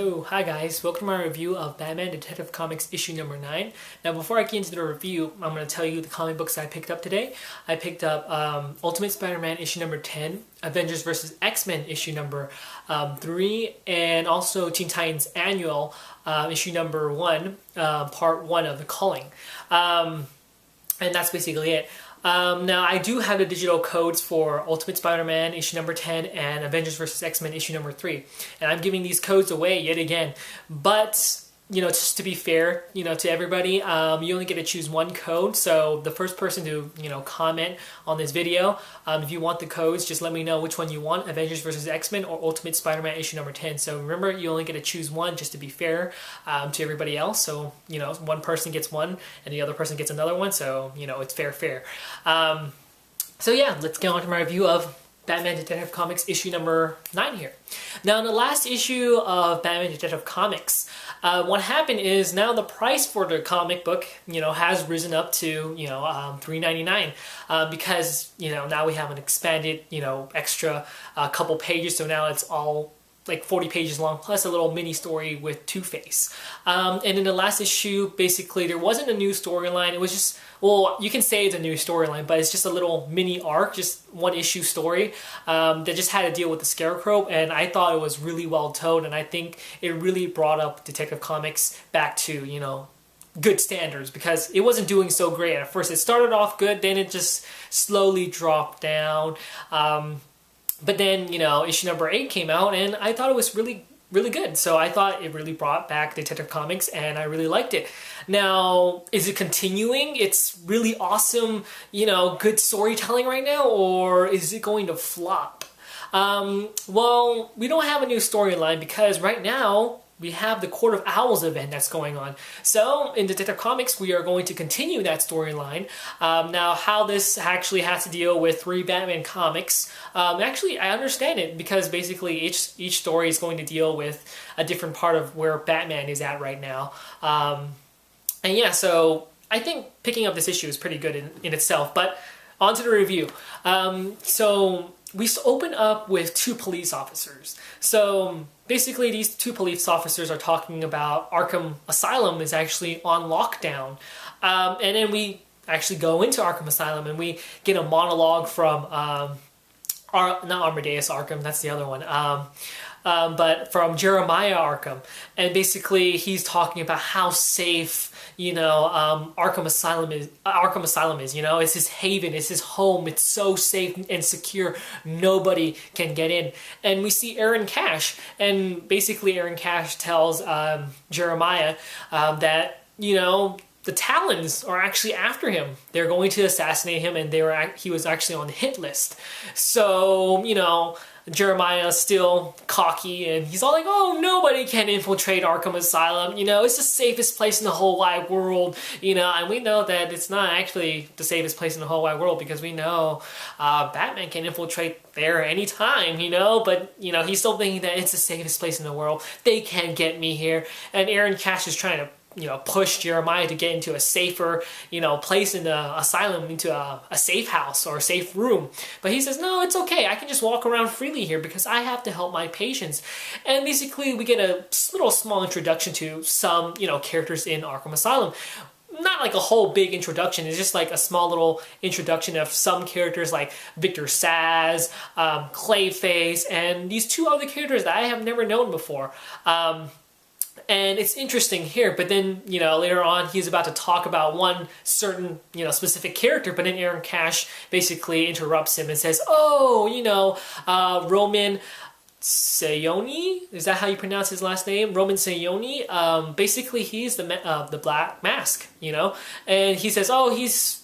So, hi guys, welcome to my review of Batman Detective Comics issue number 9. Now before I get into the review, I'm going to tell you the comic books I picked up today. I picked up Ultimate Spider-Man issue number 10, Avengers vs. X-Men issue number 3, and also Teen Titans Annual issue number 1, part 1 of The Culling. And that's basically it. Now, I do have the digital codes for Ultimate Spider-Man issue number 10 and Avengers vs. X-Men issue number 3. And I'm giving these codes away yet again. But, just to be fair, to everybody, you only get to choose one code. So the first person to, comment on this video, if you want the codes, just let me know which one you want, Avengers vs. X-Men or Ultimate Spider-Man issue number 10. So remember, you only get to choose one just to be fair to everybody else. So, one person gets one and the other person gets another one. So, it's fair. So yeah, let's get on to my review of Batman Detective Comics issue number 9 here. Now, in the last issue of Batman Detective Comics, what happened is now the price for the comic book, has risen up to, $3.99 because, now we have an expanded, extra couple pages. So now it's all like 40 pages long, plus a little mini story with Two-Face. And in the last issue, basically, there wasn't a new storyline. It was just, well, you can say it's a new storyline, but it's just a little mini arc, just one issue story that just had to deal with the Scarecrow. And I thought it was really well told, and I think it really brought up Detective Comics back to, good standards, because it wasn't doing so great at first. It started off good, then it just slowly dropped down. But then, issue number 8 came out, and I thought it was really good. So I thought it really brought back Detective Comics, and I really liked it. Now, is it continuing? It's really awesome, good storytelling right now, or is it going to flop? Well, we don't have a new storyline because right now, we have the Court of Owls event that's going on. So, in Detective Comics, we are going to continue that storyline. Now, how this actually has to deal with 3 Batman comics, actually, I understand it, because basically each story is going to deal with a different part of where Batman is at right now. And yeah, so I think picking up this issue is pretty good in itself. But on to the review. So we open up with 2 police officers. So basically, these 2 police officers are talking about Arkham Asylum is actually on lockdown. And then we actually go into Arkham Asylum and we get a monologue from, not Amadeus Arkham, that's the other one, but from Jeremiah Arkham. And basically, he's talking about how safe, Arkham Asylum is. It's his haven, it's his home, it's so safe and secure, nobody can get in. And we see Aaron Cash, and basically Aaron Cash tells Jeremiah that, the Talons are actually after him. They're going to assassinate him, and he was actually on the hit list. So, Jeremiah's still cocky, and he's all like, oh, nobody can infiltrate Arkham Asylum, it's the safest place in the whole wide world, and we know that it's not actually the safest place in the whole wide world, because we know Batman can infiltrate there anytime, but, he's still thinking that it's the safest place in the world. They can't get me here, and Aaron Cash is trying to push Jeremiah to get into a safer, place in the asylum, into a safe house or a safe room. But he says, no, it's okay. I can just walk around freely here because I have to help my patients. And basically, we get a little small introduction to some, characters in Arkham Asylum. Not like a whole big introduction. It's just like a small little introduction of some characters like Victor Saz, Clayface, and these 2 other characters that I have never known before. And it's interesting here, but then, later on, he's about to talk about one certain, specific character, but then Aaron Cash basically interrupts him and says, oh, Roman Sayoni? Is that how you pronounce his last name? Roman Sayoni? Basically, he's the Black Mask, And he says, oh, he's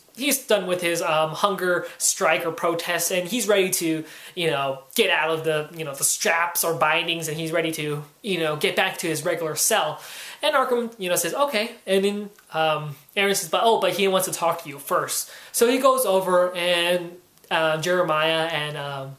done with his hunger strike or protest, and he's ready to, get out of the, the straps or bindings, and he's ready to, get back to his regular cell. And Arkham, says, okay. And then Aaron says, but he wants to talk to you first. So he goes over, and Jeremiah and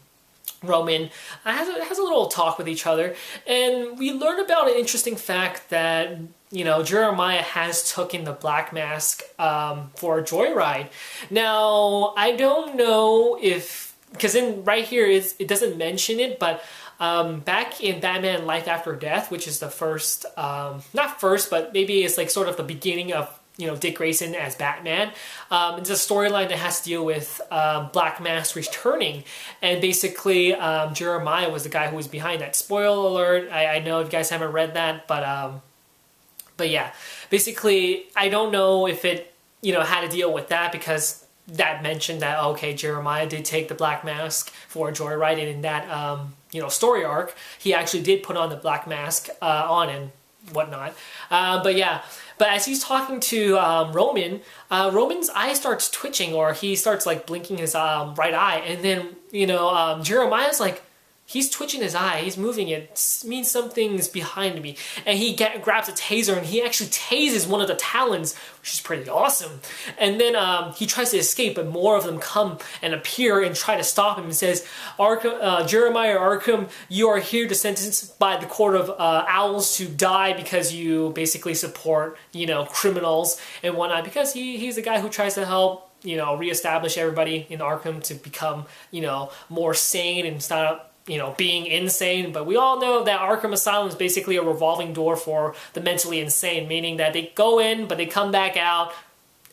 Roman has a little talk with each other, and we learn about an interesting fact that Jeremiah has taken the Black Mask for a joyride. Now, I don't know if, because right here it doesn't mention it, but Back in Batman Life After Death, which is the first, not first, but maybe it's like sort of the beginning of, you know, Dick Grayson as Batman. It's a storyline that has to deal with Black Mask returning, and basically Jeremiah was the guy who was behind that. Spoiler alert! I know you guys haven't read that, but yeah, basically I don't know if it, you know, had to deal with that, because that mentioned that, okay, Jeremiah did take the Black Mask for a joyride, and in that you know, story arc, he actually did put on the Black Mask on and whatnot. But yeah, but as he's talking to Roman, Roman's eye starts twitching, or he starts like blinking his right eye, and then, you know, Jeremiah's like, he's twitching his eye, he's moving it, means something's behind me. And he grabs a taser, and he actually tases one of the Talons, which is pretty awesome. And then he tries to escape, but more of them come and appear and try to stop him, and says, Jeremiah Arkham, you are here to sentence by the Court of Owls to die because you basically support, you know, criminals and whatnot, because he's the guy who tries to help, you know, reestablish everybody in Arkham to become, you know, more sane and stop, you know, being insane. But we all know that Arkham Asylum is basically a revolving door for the mentally insane, meaning that they go in, but they come back out,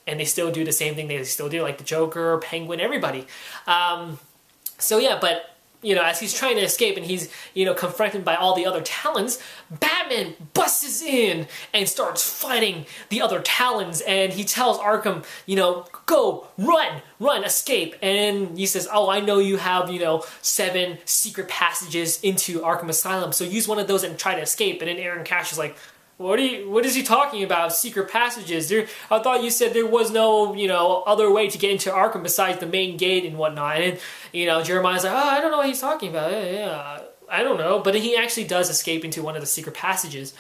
and they still do the same thing they still do, like the Joker, Penguin, everybody. So yeah, but, you know, as he's trying to escape and he's, you know, confronted by all the other Talons, Batman busts in and starts fighting the other Talons, and he tells Arkham, you know, go, run, escape. And he says, oh, I know you have, you know, 7 secret passages into Arkham Asylum, so use one of those and try to escape. And then Aaron Cash is like, what is he talking about? Secret passages? I thought you said there was no, you know, other way to get into Arkham besides the main gate and whatnot. And, you know, Jeremiah's like, oh, I don't know what he's talking about. Yeah, I don't know. But he actually does escape into one of the secret passages.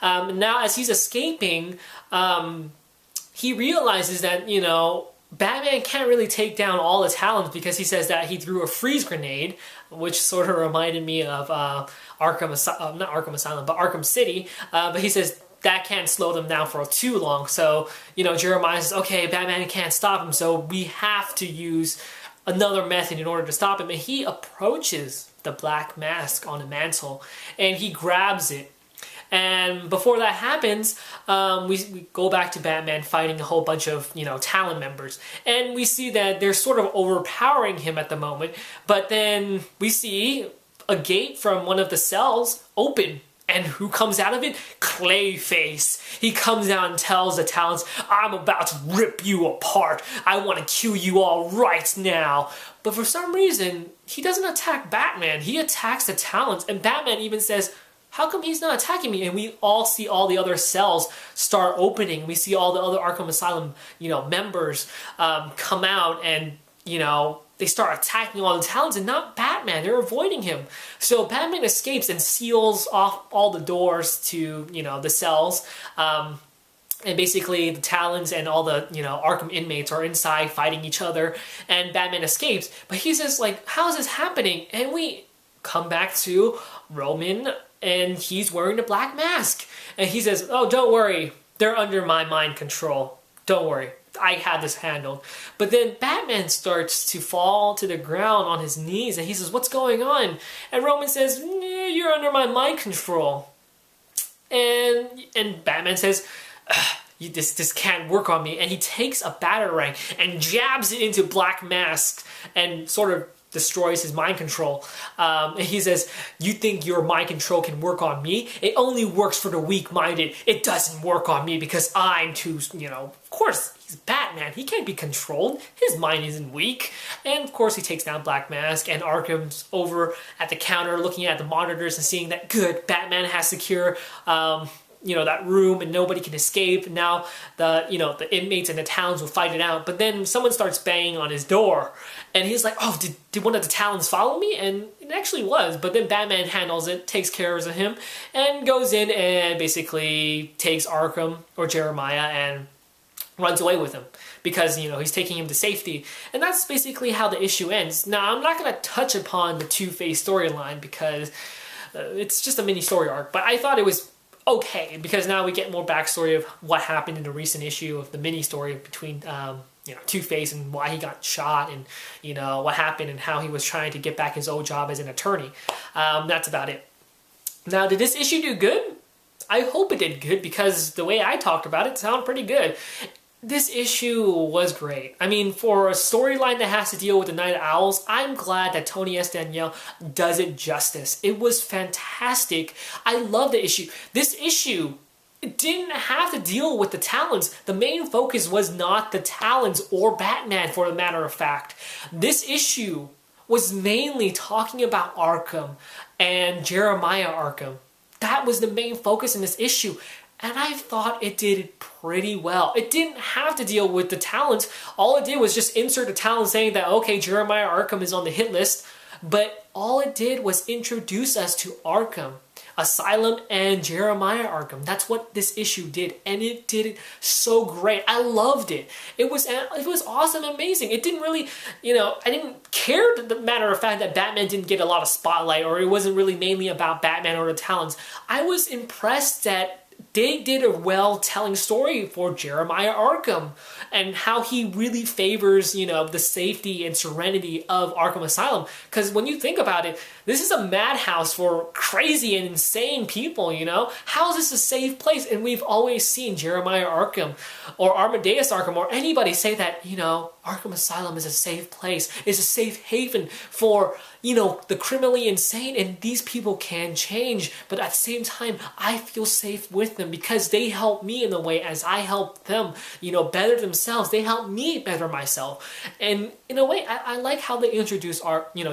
Now, as he's escaping, he realizes that, you know, Batman can't really take down all the Talons, because he says that he threw a freeze grenade, which sort of reminded me of not Arkham Asylum, but Arkham City. But he says that can't slow them down for too long. So, you know, Jeremiah says, okay, Batman can't stop him, so we have to use another method in order to stop him. And he approaches the Black Mask on the mantle, and he grabs it. And before that happens, we go back to Batman fighting a whole bunch of, you know, Talon members. And we see that they're sort of overpowering him at the moment. But then we see a gate from one of the cells open. And who comes out of it? Clayface. He comes out and tells the Talons, I'm about to rip you apart. I want to kill you all right now. But for some reason, he doesn't attack Batman. He attacks the Talons. And Batman even says, how come he's not attacking me? And we all see all the other cells start opening. We see all the other Arkham Asylum, you know, members come out, and, you know, they start attacking all the Talons, and not Batman. They're avoiding him. So Batman escapes and seals off all the doors to, you know, the cells. And basically the Talons and all the, you know, Arkham inmates are inside fighting each other, and Batman escapes. But he says, like, how is this happening? And we come back to Roman, and he's wearing the Black Mask. And he says, oh, don't worry, they're under my mind control. Don't worry, I have this handled. But then Batman starts to fall to the ground on his knees, and he says, what's going on? And Roman says, you're under my mind control. And Batman says, this can't work on me. And he takes a batarang and jabs it into Black Mask and sort of destroys his mind control. And he says, you think your mind control can work on me? It only works for the weak-minded. It doesn't work on me because I'm too, you know, of course, he's Batman. He can't be controlled. His mind isn't weak. And of course, he takes down Black Mask, and Arkham's over at the counter looking at the monitors and seeing that, good, Batman has secure, you know, that room and nobody can escape. And now the, you know, the inmates and the Talons will fight it out. But then someone starts banging on his door, and he's like, oh, did one of the Talons follow me? And it actually was. But then Batman handles it, takes care of him, and goes in and basically takes Arkham or Jeremiah and runs away with him, because, you know, he's taking him to safety. And that's basically how the issue ends. Now, I'm not going to touch upon the Two-Face storyline because it's just a mini story arc, but I thought it was okay, because now we get more backstory of what happened in the recent issue of the mini story between Two-Face and why he got shot and, what happened and how he was trying to get back his old job as an attorney. That's about it. Now, did this issue do good? I hope it did good because the way I talked about it sounded pretty good. This issue was great. I mean, for a storyline that has to deal with the Night Owls, I'm glad that Tony S. Daniel does it justice. It was fantastic. I love the issue. This issue didn't have to deal with the Talons. The main focus was not the Talons or Batman, for the matter of fact. This issue was mainly talking about Arkham and Jeremiah Arkham. That was the main focus in this issue. And I thought it did pretty well. It didn't have to deal with the Talons. All it did was just insert the Talons saying that, okay, Jeremiah Arkham is on the hit list. But all it did was introduce us to Arkham Asylum and Jeremiah Arkham. That's what this issue did, and it did it so great. I loved it. It was awesome, amazing. It didn't really, I didn't care, the matter of fact, that Batman didn't get a lot of spotlight, or it wasn't really mainly about Batman or the Talons. I was impressed that they did a well-telling story for Jeremiah Arkham and how he really favors, the safety and serenity of Arkham Asylum. Because when you think about it, this is a madhouse for crazy and insane people, How is this a safe place? And we've always seen Jeremiah Arkham or Amadeus Arkham or anybody say that, Arkham Asylum is a safe place, is a safe haven for, the criminally insane, and these people can change. But at the same time, I feel safe with them because they help me in the way as I help them, better themselves. They help me better myself. And in a way, I like how they introduce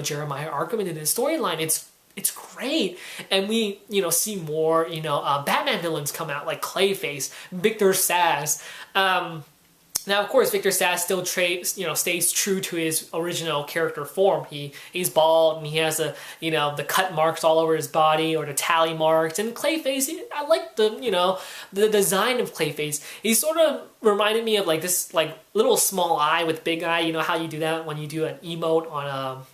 Jeremiah Arkham into the storyline. It's great. And we, see more, Batman villains come out like Clayface, Victor Sass. Now, of course, Victor Sass still stays true to his original character form. He's bald and he has the cut marks all over his body, or the tally marks. And Clayface, I like the design of Clayface. He sort of reminded me of this little small eye with big eye. You know how you do that when you do an emote on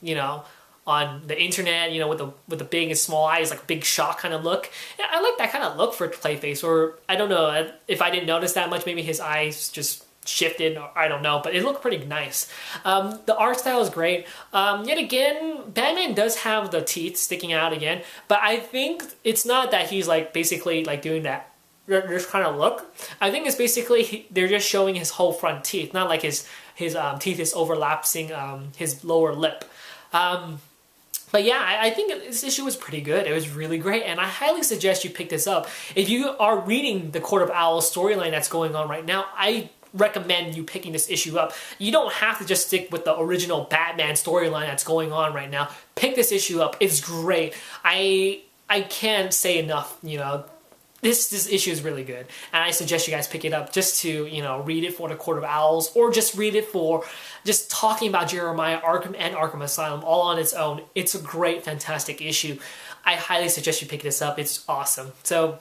on the internet, with the big and small eyes, like big shock kind of look. Yeah, I like that kind of look for Clayface. Or I don't know if I didn't notice that much. Maybe his eyes just shifted, or I don't know, but it looked pretty nice. The art style is great. Yet again, Batman does have the teeth sticking out again, but I think it's not that he's basically doing that this kind of look. I think it's basically they're just showing his whole front teeth, not like his teeth is overlapping his lower lip. But yeah, I think this issue was pretty good. It was really great, and I highly suggest you pick this up. If you are reading the Court of Owls storyline that's going on right now, I recommend you picking this issue up. You don't have to just stick with the original Batman storyline that's going on right now. Pick this issue up. It's great. I can't say enough, This issue is really good, and I suggest you guys pick it up just to, read it for the Court of Owls, or just read it for just talking about Jeremiah Arkham and Arkham Asylum all on its own. It's a great, fantastic issue. I highly suggest you pick this up. It's awesome. So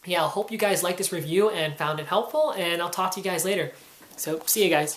yeah, I hope you guys liked this review and found it helpful, and I'll talk to you guys later. So see you guys.